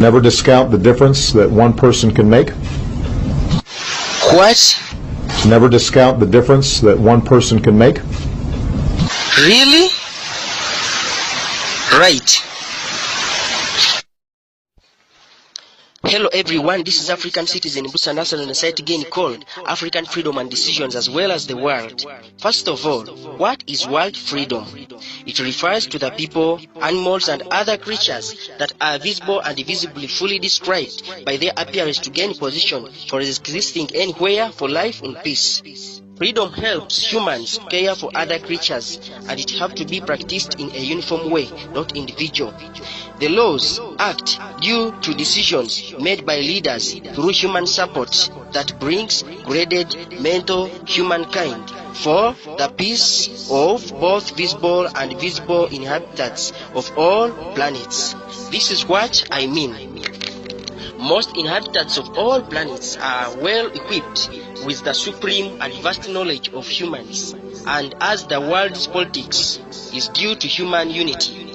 Never discount the difference that one person can make. What? Never discount the difference that one person can make. Really? Right. Hello everyone, this is African citizen mbusanason on a site again called African Freedom and Decisions as well as the world. First of all, what is world freedom? It refers to the people, animals and other creatures that are visible and visibly fully described by their appearance to gain position for existing anywhere for life in peace. Freedom helps humans care for other creatures, and it have to be practiced in a uniform way, not individual. The laws act due to decisions made by leaders through human support that brings graded mental humankind for the peace of both visible and invisible inhabitants of all planets. This is what I mean. Most inhabitants of all planets are well equipped with the supreme and vast knowledge of humans, and as the world's politics is due to human unity,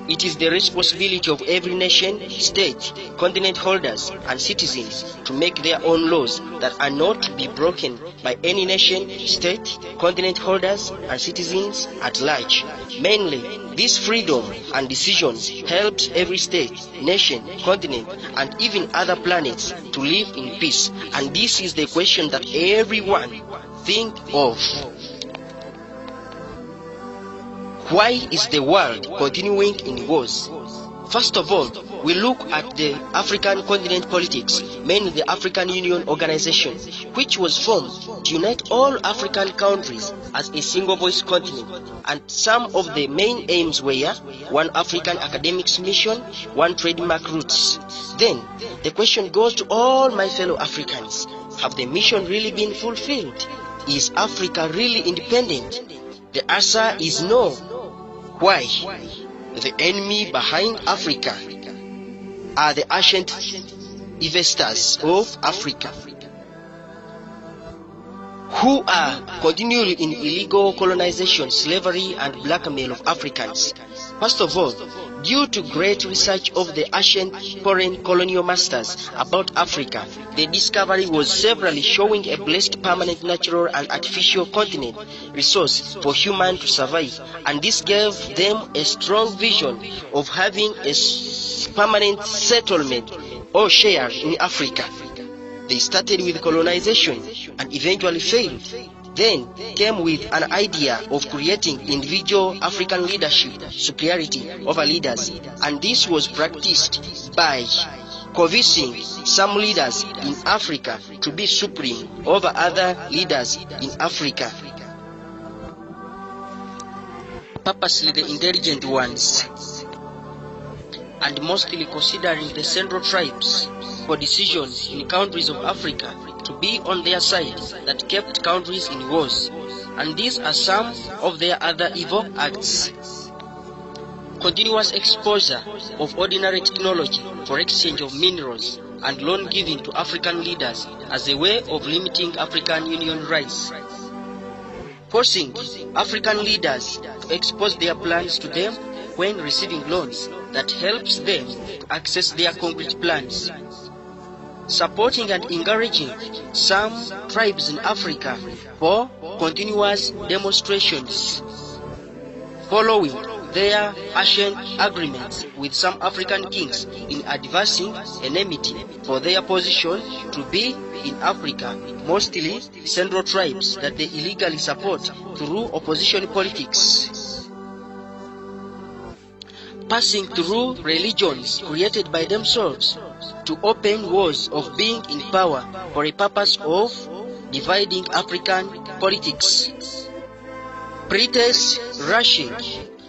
it is the responsibility of every nation, state, continent holders, and citizens to make their own laws that are not to be broken by any nation, state, continent holders, and citizens at large. Mainly, this freedom and decisions helps every state, nation, continent, and even other planets to live in peace. And this is the question that everyone think of. Why is the world continuing in wars? First of all, we look at the African continent politics, mainly the African Union Organization, which was formed to unite all African countries as a single voice continent. And some of the main aims were one African academics mission, one trademark routes. Then, the question goes to all my fellow Africans. Have the mission really been fulfilled? Is Africa really independent? The answer is no. Why? The enemy behind Africa are the ancient investors of Africa, who are continually in illegal colonization, slavery, and blackmail of Africans. First of all, due to great research of the ancient foreign colonial masters about Africa, the discovery was severally showing a blessed permanent natural and artificial continent resource for humans to survive, and this gave them a strong vision of having a permanent settlement or share in Africa. They started with colonization and eventually failed. Then came with an idea of creating individual African leadership superiority over leaders, and this was practiced by convincing some leaders in Africa to be supreme over other leaders in Africa. Purposely the intelligent ones, and mostly considering the central tribes for decisions in countries of Africa to be on their side that kept countries in wars. And these are some of their other evil acts. Continuous exposure of ordinary technology for exchange of minerals and loan giving to African leaders as a way of limiting African Union rights. Forcing African leaders to expose their plans to them when receiving loans that helps them to access their concrete plans. Supporting and encouraging some tribes in Africa for continuous demonstrations, following their ancient agreements with some African kings in advancing enmity for their position to be in Africa, mostly central tribes that they illegally support through opposition politics. Passing through religions created by themselves to open wars of being in power for a purpose of dividing African politics. Pretense rushing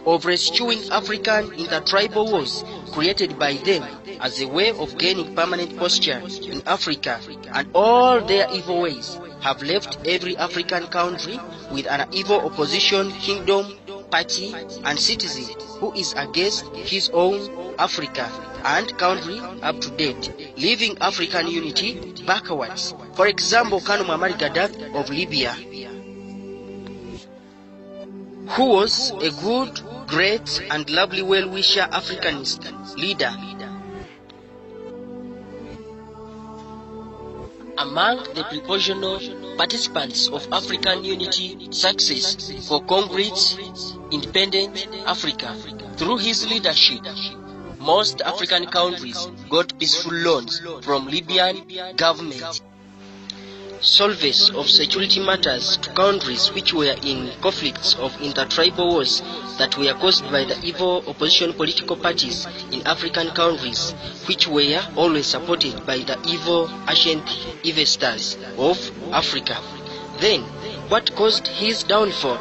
of rescuing African intertribal wars created by them as a way of gaining permanent posture in Africa, and all their evil ways have left every African country with an evil opposition kingdom, party, and citizen who is against his own Africa and country up to date, leaving African unity backwards. For example, Colonel Muammar Gaddafi of Libya, who was a good, great, and lovely well-wisher Africanist leader, among the proportional participants of African Unity Success for Concrete Independent Africa. Through his leadership, most African countries got peaceful loans from Libyan government. Solvers of security matters to countries which were in conflicts of intertribal wars that were caused by the evil opposition political parties in African countries, which were always supported by the evil ancient investors of Africa. Then, what caused his downfall?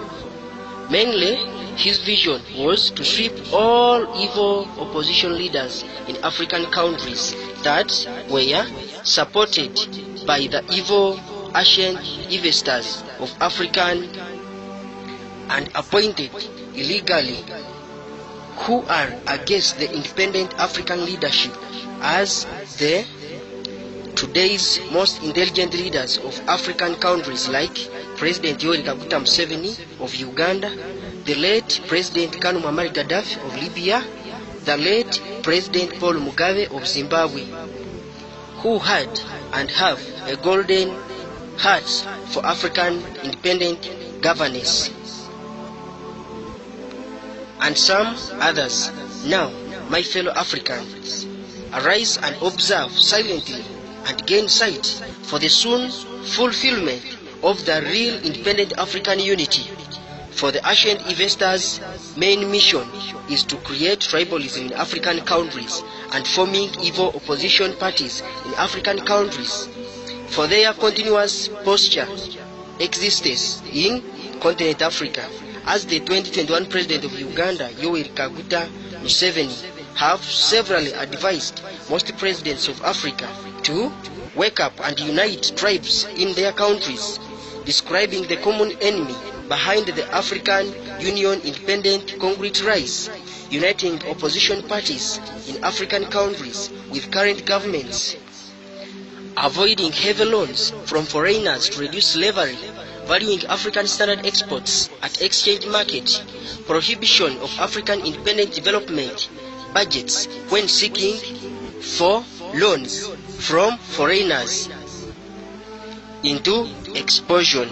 Mainly, his vision was to sweep all evil opposition leaders in African countries that were supported by the evil ancient investors of African and appointed illegally, who are against the independent African leadership as the today's most intelligent leaders of African countries like President Yoweri Kaguta Museveni of Uganda, the late President Kanu Muammar Gaddafi of Libya, the late President Paul Mugabe of Zimbabwe, who had and have a golden heart for African independent governance, and some others. Now, my fellow Africans, arise and observe silently and gain sight for the soon fulfillment of the real independent African unity. For the ancient investors' main mission is to create tribalism in African countries and forming evil opposition parties in African countries. For their continuous posture existence in continent Africa, as the 2021 President of Uganda, Yoweri Kaguta Museveni, have severally advised most presidents of Africa to wake up and unite tribes in their countries, describing the common enemy behind the African Union Independent Concrete Rise, uniting opposition parties in African countries with current governments, avoiding heavy loans from foreigners to reduce slavery, valuing African standard exports at exchange market, prohibition of African independent development budgets when seeking for loans from foreigners into expulsion.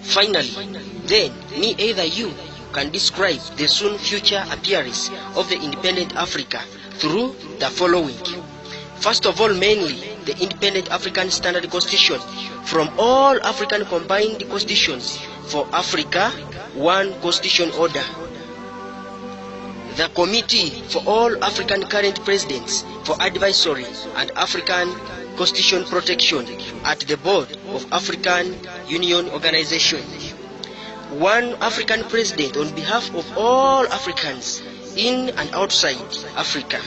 Finally, then, either you can describe the soon future appearance of the independent Africa through the following. First of all, mainly the independent African Standard Constitution from all African combined constitutions for Africa, one constitution order. The Committee for all African current presidents for advisory and African constitution protection at the board of African Union Organization. One African president on behalf of all Africans in and outside Africa.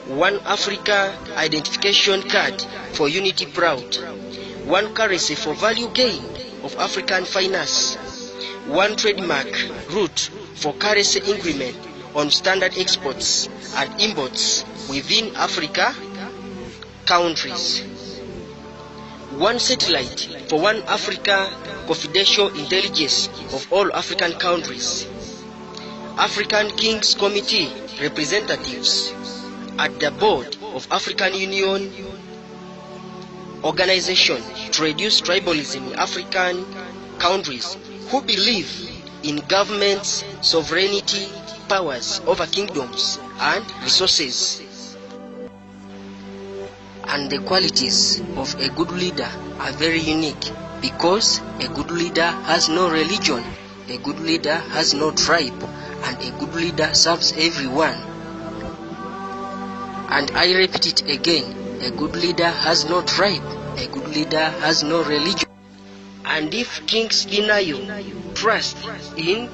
One Africa identification card for unity proud. One currency for value gain of African finance. One trademark route for currency increment on standard exports and imports within Africa countries. One satellite for one Africa confidential intelligence of all African countries. African Kings Committee representatives at the board of African Union Organization to reduce tribalism in African countries who believe in government's sovereignty powers over kingdoms and resources. And the qualities of a good leader are very unique because a good leader has no religion, a good leader has no tribe, and a good leader serves everyone. And I repeat it again, a good leader has no tribe, a good leader has no religion. And if kings deny you trust in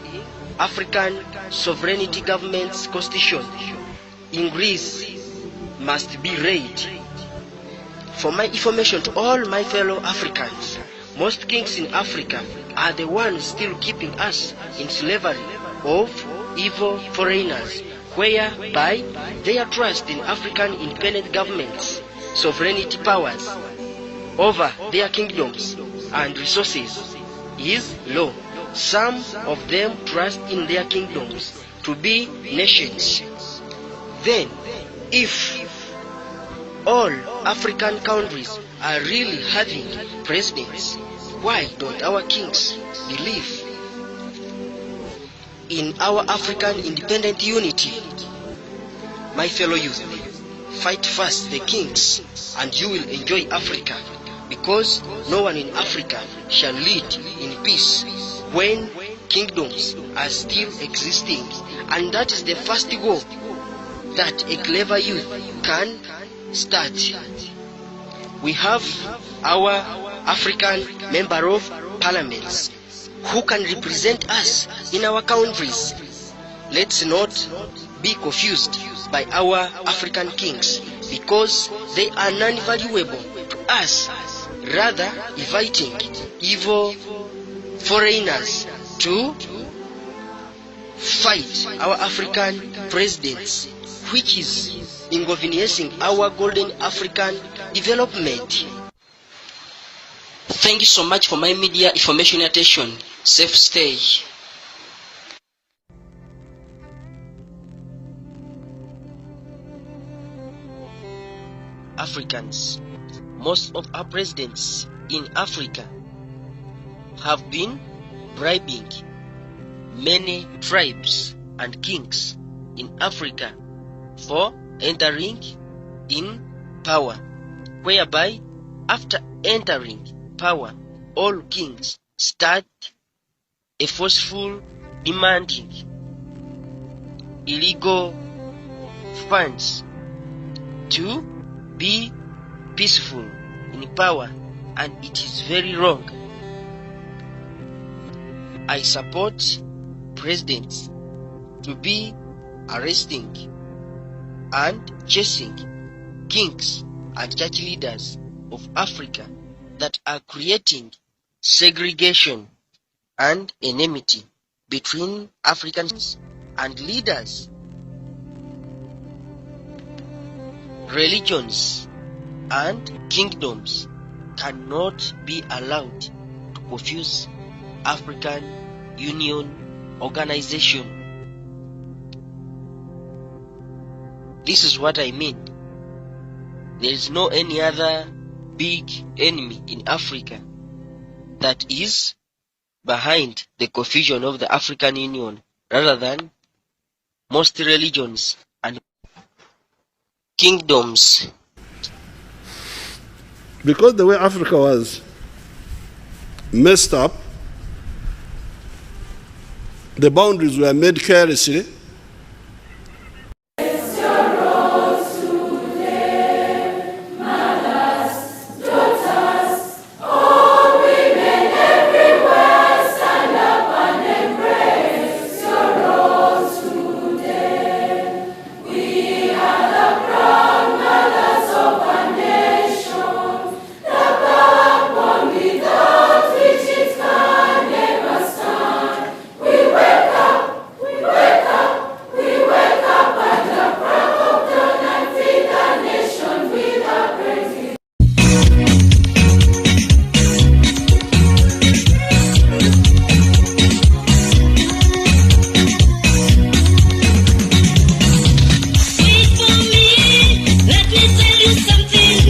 African sovereignty government's constitution, in Greece must be raid. For my information to all my fellow Africans, most kings in Africa are the ones still keeping us in slavery of evil foreigners, whereby their trust in African independent governments, sovereignty powers over their kingdoms and resources is low. Some of them trust in their kingdoms to be nations. Then, if all African countries are really having presidents, why don't our kings believe in our African independent unity? My fellow youth, fight first the kings and you will enjoy Africa, because no one in Africa shall lead in peace when kingdoms are still existing. And that is the first goal that a clever youth can start. We have our African member of parliaments who can represent us in our countries. Let's not be confused by our African kings, because they are non-valuable to us, rather inviting evil foreigners to fight our African presidents, which is inconveniencing our golden African development. Thank you so much for my media information attention. Safe stay. Africans, most of our presidents in Africa have been bribing many tribes and kings in Africa for entering in power, whereby after entering power, all kings start a forceful demanding illegal funds to be peaceful in power, and it is very wrong. I support presidents to be arresting and chasing kings and church leaders of Africa that are creating segregation and enmity between Africans and leaders. Religions and kingdoms cannot be allowed to confuse African Union organization. This is what I mean. There is no any other big enemy in Africa that is behind the confusion of the African Union, rather than most religions and kingdoms. Because the way Africa was messed up, the boundaries were made carelessly,